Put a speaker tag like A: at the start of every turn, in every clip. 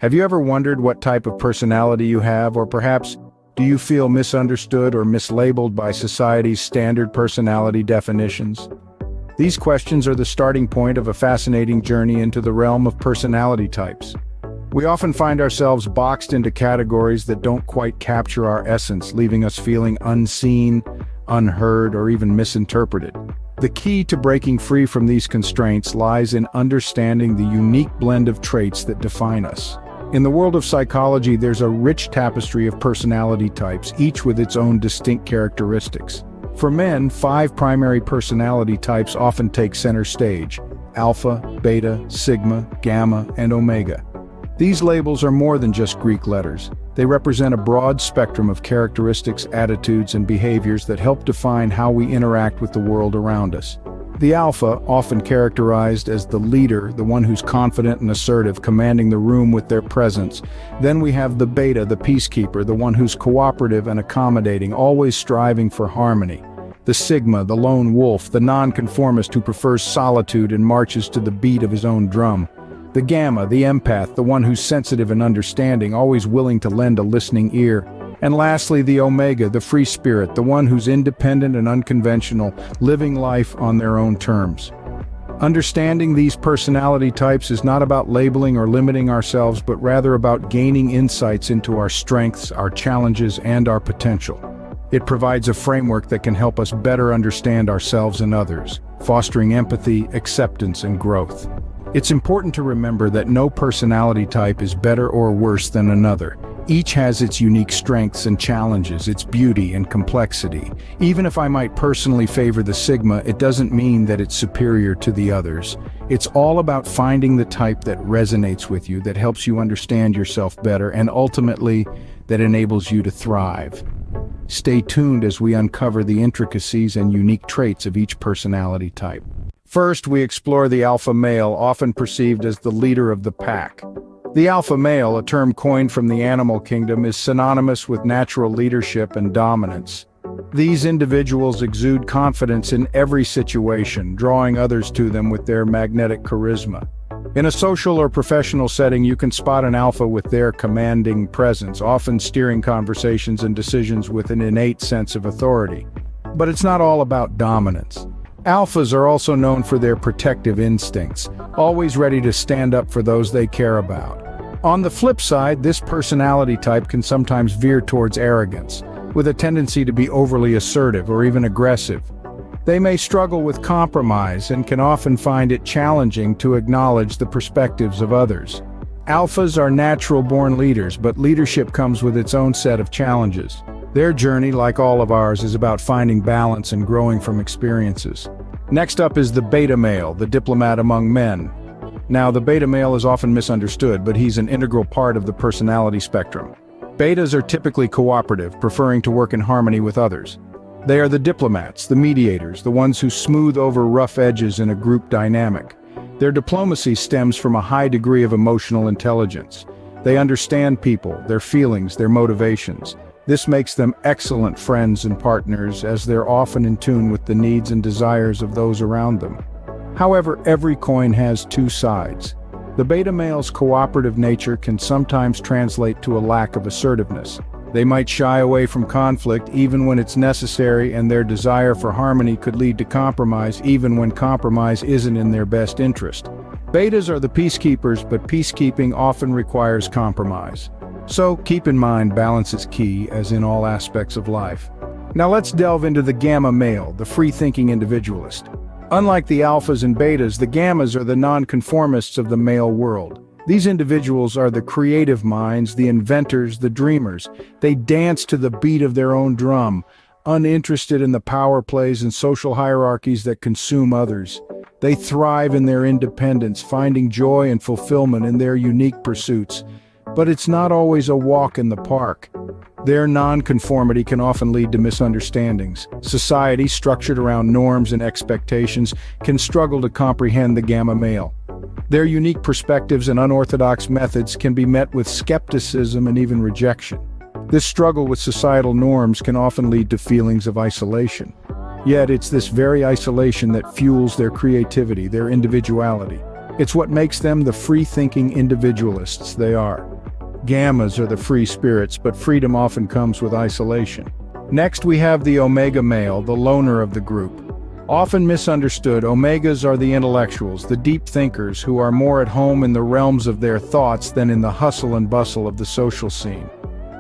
A: Have you ever wondered what type of personality you have, or perhaps do you feel misunderstood or mislabeled by society's standard personality definitions? These questions are the starting point of a fascinating journey into the realm of personality types. We often find ourselves boxed into categories that don't quite capture our essence, leaving us feeling unseen, unheard, or even misinterpreted. The key to breaking free from these constraints lies in understanding the unique blend of traits that define us. In the world of psychology, there's a rich tapestry of personality types, each with its own distinct characteristics. For men, 5 primary personality types often take center stage: alpha, beta, sigma, gamma, and omega. These labels are more than just Greek letters. They represent a broad spectrum of characteristics, attitudes, and behaviors that help define how we interact with the world around us. The alpha, often characterized as the leader, the one who's confident and assertive, commanding the room with their presence. Then we have the beta, the peacekeeper, the one who's cooperative and accommodating, always striving for harmony. The sigma, the lone wolf, the nonconformist who prefers solitude and marches to the beat of his own drum. The gamma, the empath, the one who's sensitive and understanding, always willing to lend a listening ear. And lastly, the omega, the free spirit, the one who's independent and unconventional, living life on their own terms. Understanding these personality types is not about labeling or limiting ourselves, but rather about gaining insights into our strengths, our challenges, and our potential. It provides a framework that can help us better understand ourselves and others, fostering empathy, acceptance, and growth. It's important to remember that no personality type is better or worse than another. Each has its unique strengths and challenges, its beauty and complexity. Even if I might personally favor the sigma, it doesn't mean that it's superior to the others. It's all about finding the type that resonates with you, that helps you understand yourself better, and ultimately, that enables you to thrive. Stay tuned as we uncover the intricacies and unique traits of each personality type. First, we explore the alpha male, often perceived as the leader of the pack. The alpha male, a term coined from the animal kingdom, is synonymous with natural leadership and dominance. These individuals exude confidence in every situation, drawing others to them with their magnetic charisma. In a social or professional setting, you can spot an alpha with their commanding presence, often steering conversations and decisions with an innate sense of authority. But it's not all about dominance. Alphas are also known for their protective instincts, always ready to stand up for those they care about. On the flip side, this personality type can sometimes veer towards arrogance, with a tendency to be overly assertive or even aggressive. They may struggle with compromise and can often find it challenging to acknowledge the perspectives of others. Alphas are natural-born leaders, but leadership comes with its own set of challenges. Their journey, like all of ours, is about finding balance and growing from experiences. Next up is the beta male, the diplomat among men. Now, the beta male is often misunderstood, but he's an integral part of the personality spectrum. Betas are typically cooperative, preferring to work in harmony with others. They are the diplomats, the mediators, the ones who smooth over rough edges in a group dynamic. Their diplomacy stems from a high degree of emotional intelligence. They understand people, their feelings, their motivations. This makes them excellent friends and partners, as they're often in tune with the needs and desires of those around them. However, every coin has 2 sides. The beta male's cooperative nature can sometimes translate to a lack of assertiveness. They might shy away from conflict even when it's necessary, and their desire for harmony could lead to compromise even when compromise isn't in their best interest. Betas are the peacekeepers, but peacekeeping often requires compromise. So keep in mind, balance is key, as in all aspects of life. Now let's delve into the gamma male, the free-thinking individualist. Unlike the alphas and betas, the gammas are the nonconformists of the male world. These individuals are the creative minds, the inventors, the dreamers. They dance to the beat of their own drum, uninterested in the power plays and social hierarchies that consume others. They thrive in their independence, finding joy and fulfillment in their unique pursuits. But it's not always a walk in the park. Their nonconformity can often lead to misunderstandings. Society, structured around norms and expectations, can struggle to comprehend the gamma male. Their unique perspectives and unorthodox methods can be met with skepticism and even rejection. This struggle with societal norms can often lead to feelings of isolation. Yet it's this very isolation that fuels their creativity, their individuality. It's what makes them the free-thinking individualists they are. Gammas are the free spirits, but freedom often comes with isolation. Next, we have the omega male, the loner of the group. Often misunderstood, omegas are the intellectuals, the deep thinkers who are more at home in the realms of their thoughts than in the hustle and bustle of the social scene.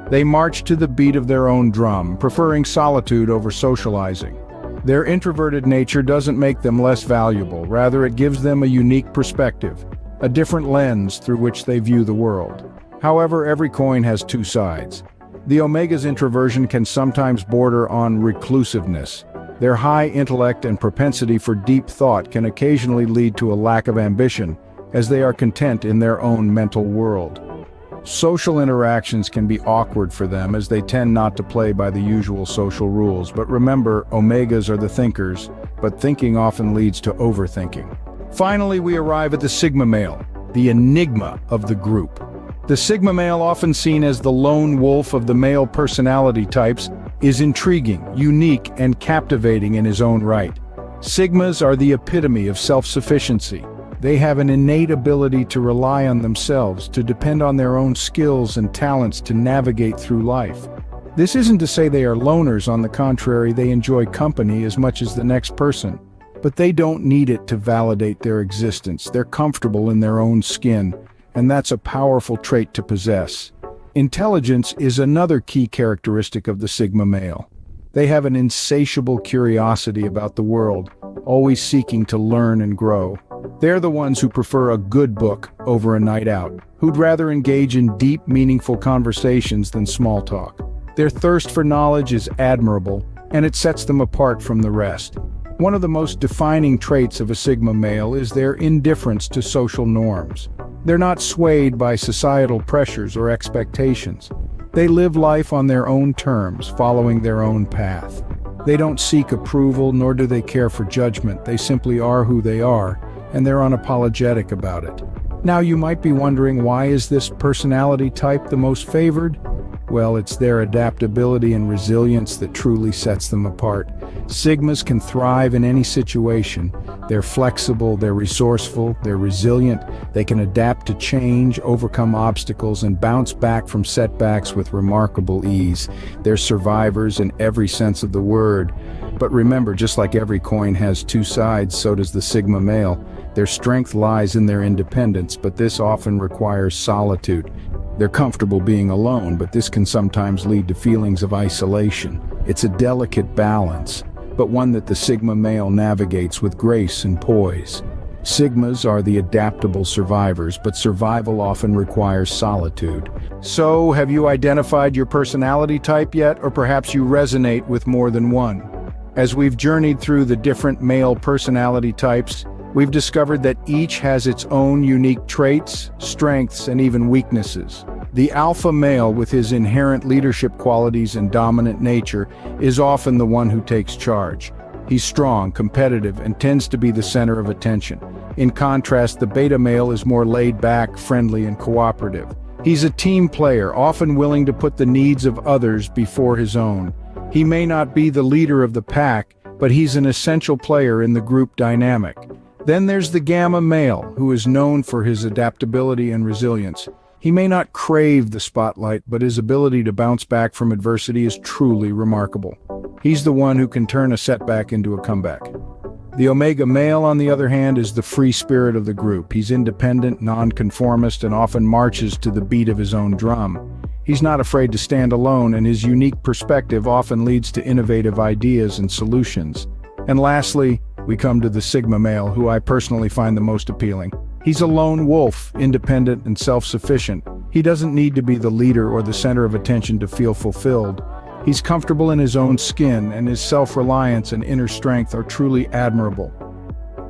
A: They march to the beat of their own drum, preferring solitude over socializing. Their introverted nature doesn't make them less valuable, rather it gives them a unique perspective, a different lens through which they view the world. However, every coin has two sides. The omega's introversion can sometimes border on reclusiveness. Their high intellect and propensity for deep thought can occasionally lead to a lack of ambition, as they are content in their own mental world. Social interactions can be awkward for them as they tend not to play by the usual social rules, but remember, omegas are the thinkers, but thinking often leads to overthinking. Finally, we arrive at the sigma male, the enigma of the group. The sigma male, often seen as the lone wolf of the male personality types, is intriguing, unique, and captivating in his own right. Sigmas are the epitome of self-sufficiency. They have an innate ability to rely on themselves, to depend on their own skills and talents to navigate through life. This isn't to say they are loners, on the contrary, they enjoy company as much as the next person. But they don't need it to validate their existence. They're comfortable in their own skin, and that's a powerful trait to possess. Intelligence is another key characteristic of the sigma male. They have an insatiable curiosity about the world, always seeking to learn and grow. They're the ones who prefer a good book over a night out, who'd rather engage in deep, meaningful conversations than small talk. Their thirst for knowledge is admirable, and it sets them apart from the rest. One of the most defining traits of a sigma male is their indifference to social norms. They're not swayed by societal pressures or expectations. They live life on their own terms, following their own path. They don't seek approval, nor do they care for judgment. They simply are who they are, and they're unapologetic about it. Now you might be wondering, why is this personality type the most favored? Well, it's their adaptability and resilience that truly sets them apart. Sigmas can thrive in any situation. They're flexible, they're resourceful, they're resilient. They can adapt to change, overcome obstacles, and bounce back from setbacks with remarkable ease. They're survivors in every sense of the word. But remember, just like every coin has two sides, so does the sigma male. Their strength lies in their independence, but this often requires solitude. They're comfortable being alone, but this can sometimes lead to feelings of isolation. It's a delicate balance, but one that the sigma male navigates with grace and poise. Sigmas are the adaptable survivors, but survival often requires solitude. So, have you identified your personality type yet, or perhaps you resonate with more than one? As we've journeyed through the different male personality types, we've discovered that each has its own unique traits, strengths, and even weaknesses. The alpha male, with his inherent leadership qualities and dominant nature, is often the one who takes charge. He's strong, competitive, and tends to be the center of attention. In contrast, the beta male is more laid back, friendly, and cooperative. He's a team player, often willing to put the needs of others before his own. He may not be the leader of the pack, but he's an essential player in the group dynamic. Then there's the gamma male, who is known for his adaptability and resilience. He may not crave the spotlight, but his ability to bounce back from adversity is truly remarkable. He's the one who can turn a setback into a comeback. The omega male, on the other hand, is the free spirit of the group. He's independent, nonconformist, and often marches to the beat of his own drum. He's not afraid to stand alone, and his unique perspective often leads to innovative ideas and solutions. And lastly, we come to the sigma male, who I personally find the most appealing. He's a lone wolf, independent and self-sufficient. He doesn't need to be the leader or the center of attention to feel fulfilled. He's comfortable in his own skin, and his self-reliance and inner strength are truly admirable.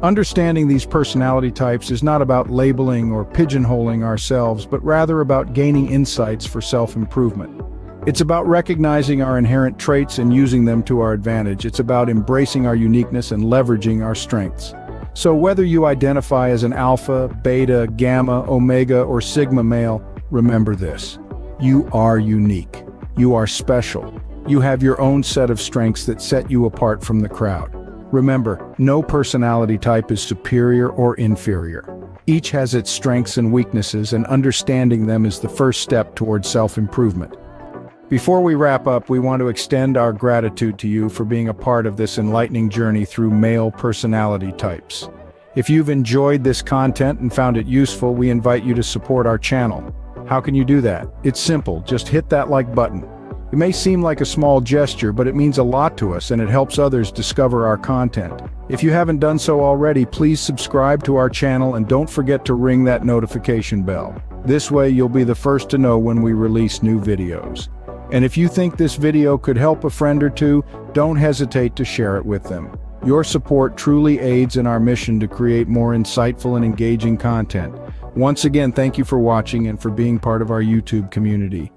A: Understanding these personality types is not about labeling or pigeonholing ourselves, but rather about gaining insights for self-improvement. It's about recognizing our inherent traits and using them to our advantage. It's about embracing our uniqueness and leveraging our strengths. So whether you identify as an alpha, beta, gamma, omega, or sigma male, remember this: you are unique. You are special. You have your own set of strengths that set you apart from the crowd. Remember, no personality type is superior or inferior. Each has its strengths and weaknesses, and understanding them is the first step towards self-improvement. Before we wrap up, we want to extend our gratitude to you for being a part of this enlightening journey through male personality types. If you've enjoyed this content and found it useful, we invite you to support our channel. How can you do that? It's simple, just hit that like button. It may seem like a small gesture, but it means a lot to us and it helps others discover our content. If you haven't done so already, please subscribe to our channel and don't forget to ring that notification bell. This way you'll be the first to know when we release new videos. And if you think this video could help a friend or two, don't hesitate to share it with them. Your support truly aids in our mission to create more insightful and engaging content. Once again, thank you for watching and for being part of our YouTube community.